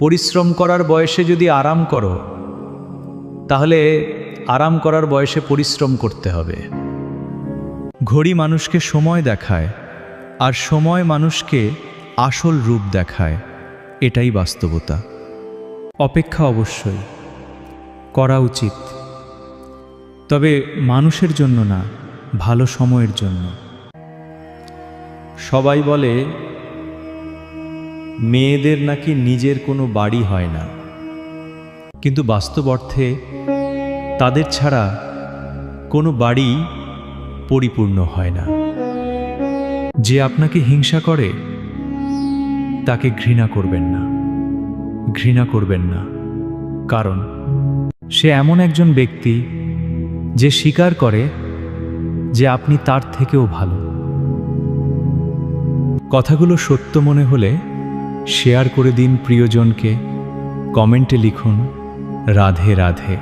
পরিশ্রম করার বয়সে যদি আরাম করো, তাহলে আরাম করার বয়সে পরিশ্রম করতে হবে। ঘড়ি মানুষকে সময় দেখায়, আর সময় মানুষকে আসল রূপ দেখায়। এটাই বাস্তবতা। অপেক্ষা অবশ্যই করা উচিত, তবে মানুষের জন্য না, ভালো সময়ের জন্য। সবাই বলে মেয়েদের নাকি নিজের কোনো বাড়ি হয় না, কিন্তু বাস্তব অর্থে তাদের ছাড়া কোনো বাড়ি পরিপূর্ণ হয় না। যে আপনাকে হিংসা করে তাকে ঘৃণা করবেন না, ঘৃণা করবেন না, কারণ সে এমন একজন ব্যক্তি যে স্বীকার করে যে আপনি তার থেকেও ভালো। কথাগুলো সত্য মনে হলে শেয়ার করে দিন প্রিয়জনকে, কমেন্টে লিখুন রাধে রাধে।